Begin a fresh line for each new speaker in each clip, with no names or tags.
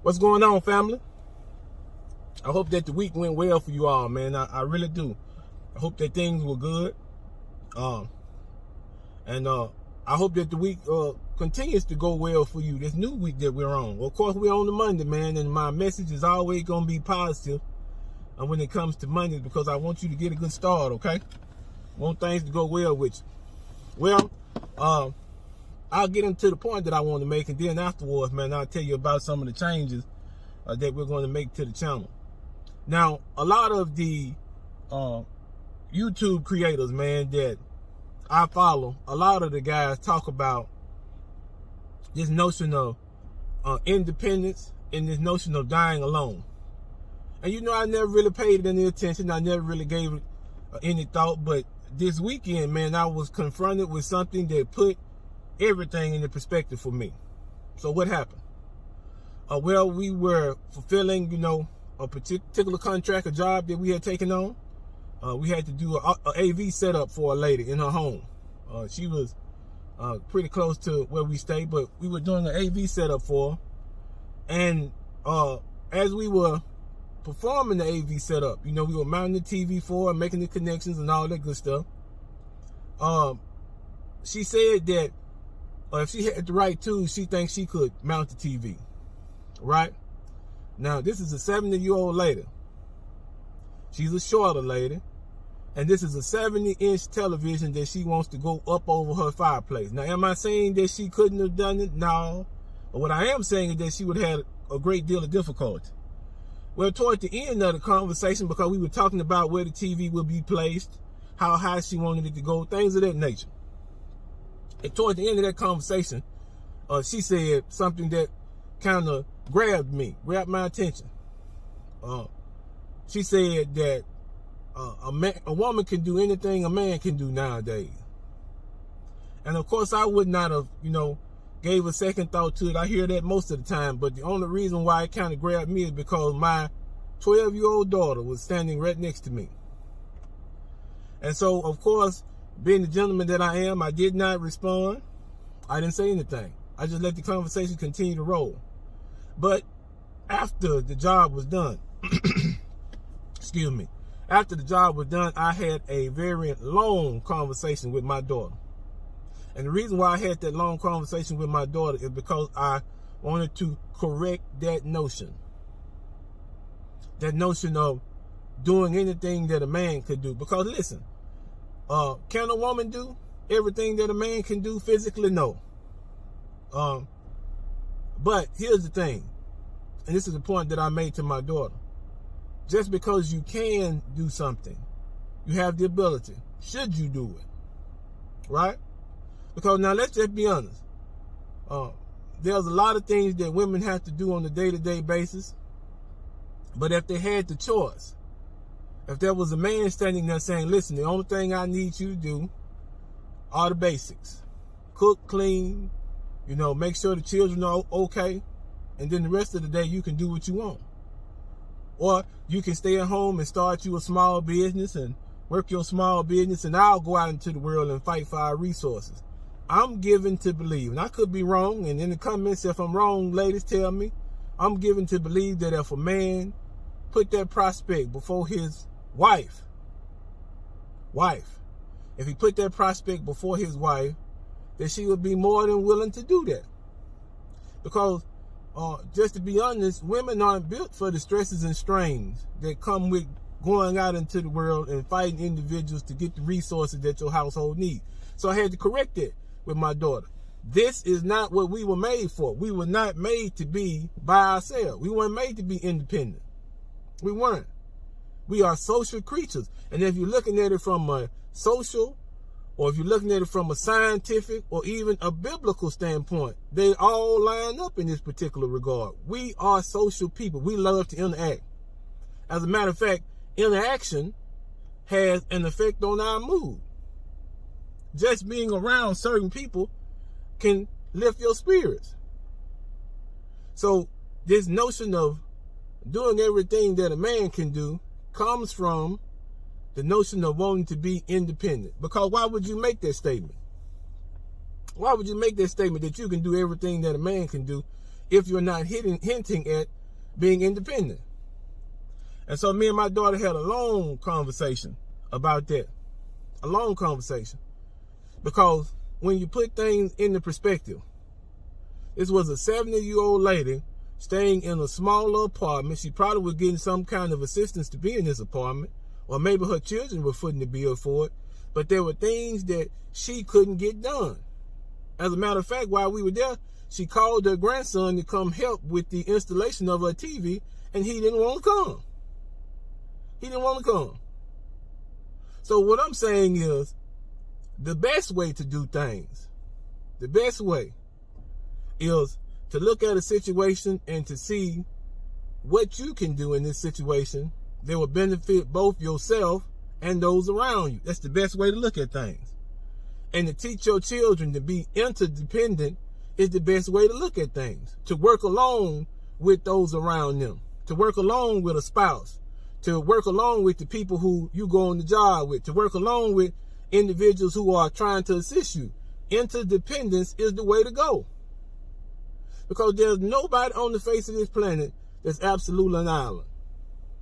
What's going on, family? I hope that the week went well for you all, man. I really do. I hope that things were good. And I hope that the week continues to go well for you. This new week that we're on. Well, of course, we're on the Monday, man, and my message is always going to be positive when it comes to Monday, because I want you to get a good start, okay? I want things to go well with you. Well, I'll get into the point that I want to make, and then afterwards, man, I'll tell you about some of the changes that we're going to make to the channel. Now, a lot of the YouTube creators, man, that I follow, a lot of the guys talk about this notion of independence and this notion of dying alone. And you know, I never really paid it any attention. I never really gave it any thought. But this weekend, man, I was confronted with something that put everything into perspective for me. So what happened? Well, we were fulfilling, you know, a particular contract, a job that we had taken on. We had to do a AV setup for a lady in her home. She was pretty close to where we stayed, but we were doing an AV setup for her. And as we were performing the AV setup, you know, we were mounting the TV for her, making the connections and all that good stuff. She said that if she had the right tools, she thinks she could mount the TV, right? Now, this is a 70-year-old lady. She's a shorter lady. And this is a 70-inch television that she wants to go up over her fireplace. Now, am I saying that she couldn't have done it? No. But what I am saying is that she would have had a great deal of difficulty. Well, toward the end of the conversation, because we were talking about where the TV would be placed, how high she wanted it to go, things of that nature. And toward the end of that conversation, she said something that kind of grabbed my attention. She said that a woman can do anything a man can do nowadays. And of course, I would not have, you know, gave a second thought to it. I hear that most of the time, but the only reason why it kind of grabbed me is because my 12-year-old daughter was standing right next to me. And so, of course, being the gentleman that I am, I did not respond. I didn't say anything. I just let the conversation continue to roll. But after the job was done, excuse me, after the job was done, I had a very long conversation with my daughter. And the reason why I had that long conversation with my daughter is because I wanted to correct that notion. That notion of doing anything that a man could do. Because listen, can a woman do everything that a man can do physically? No. But here's the thing, and this is the point that I made to my daughter. Just because you can do something, you have the ability. Should you do it? Right? Because now let's just be honest. There's a lot of things that women have to do on a day-to-day basis. But if they had the choice, if there was a man standing there saying, listen, the only thing I need you to do are the basics. Cook, clean, you know, make sure the children are okay. And then the rest of the day, you can do what you want. Or you can stay at home and start you a small business and work your small business, and I'll go out into the world and fight for our resources. I'm given to believe, and I could be wrong, and in the comments, if I'm wrong, ladies, tell me. I'm given to believe that if a man put that prospect before his wife, if he put that prospect before his wife, that she would be more than willing to do that. Because just to be honest, women aren't built for the stresses and strains that come with going out into the world and fighting individuals to get the resources that your household needs. So I had to correct it with my daughter. This is not what we were made for. We were not made to be by ourselves. We weren't made to be independent. We weren't. We are social creatures. And if you're looking at it from a social, or if you're looking at it from a scientific or even a biblical standpoint, they all line up in this particular regard. We are social people. We love to interact. As a matter of fact, interaction has an effect on our mood. Just being around certain people can lift your spirits. So this notion of doing everything that a man can do comes from the notion of wanting to be independent. Because why would you make that statement? Why would you make that statement that you can do everything that a man can do if you're not hinting at being independent. And so me and my daughter had a long conversation about that. A long conversation. Because when you put things into perspective, this was a 70-year-old lady staying in a smaller apartment. She probably was getting some kind of assistance to be in this apartment, or maybe her children were footing the bill for it. But there were things that she couldn't get done. As a matter of fact, while we were there, she called her grandson to come help with the installation of her TV, and he didn't want to come. He didn't want to come. So what I'm saying is, the best way to do things, the best way is to look at a situation and to see what you can do in this situation that will benefit both yourself and those around you. That's the best way to look at things. And to teach your children to be interdependent is the best way to look at things. To work along with those around them. To work along with a spouse. To work along with the people who you go on the job with. To work along with individuals who are trying to assist you. Interdependence is the way to go. Because there's nobody on the face of this planet that's absolutely an island.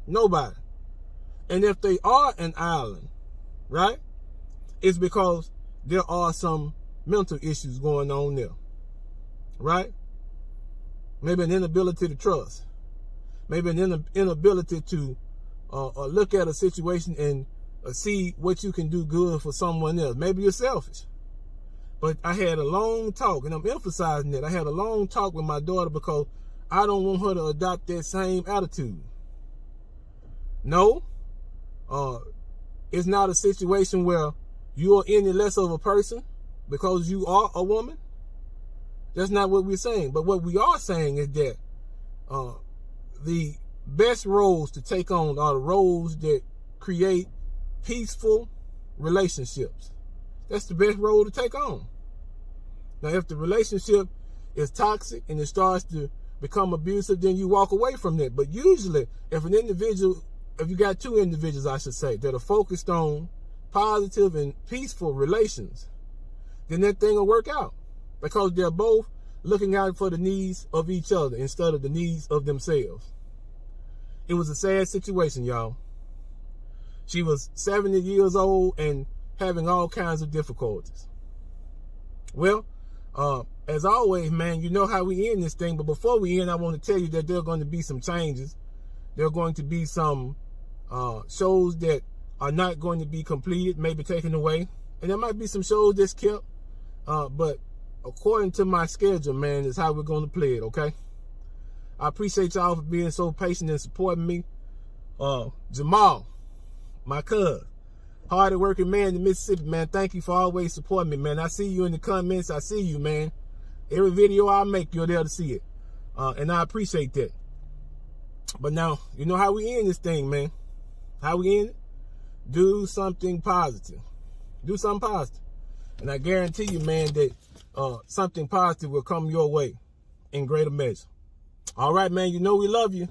Nobody. And if they are an island, right, it's because there are some mental issues going on there. Right? Maybe an inability to trust. Maybe an inability to look at a situation and see what you can do good for someone else. Maybe you're selfish. But I had a long talk, and I'm emphasizing that. I had a long talk with my daughter because I don't want her to adopt that same attitude. No, it's not a situation where you are any less of a person because you are a woman. That's not what we're saying. But what we are saying is that the best roles to take on are the roles that create peaceful relationships. That's the best role to take on. Now, if the relationship is toxic and it starts to become abusive, then you walk away from that. But usually, if you got two individuals, I should say, that are focused on positive and peaceful relations, then that thing will work out. Because they're both looking out for the needs of each other instead of the needs of themselves. It was a sad situation, y'all. She was 70 years old and having all kinds of difficulties. Well, as always, man, you know how we end this thing. But before we end, I want to tell you that there are going to be some changes. There are going to be some shows that are not going to be completed, maybe taken away. And there might be some shows that's kept. But according to my schedule, man, is how we're going to play it, okay? I appreciate y'all for being so patient and supporting me. Jamal, my cousin, hard working man in Mississippi, man, thank you for always supporting me, man. I see you in the comments. I see you, man. Every video I make, you're there to see it. And I appreciate that. But now, you know how we end this thing, man. How we end it? Do something positive. Do something positive. And I guarantee you, man, that something positive will come your way in greater measure. All right, man, you know we love you.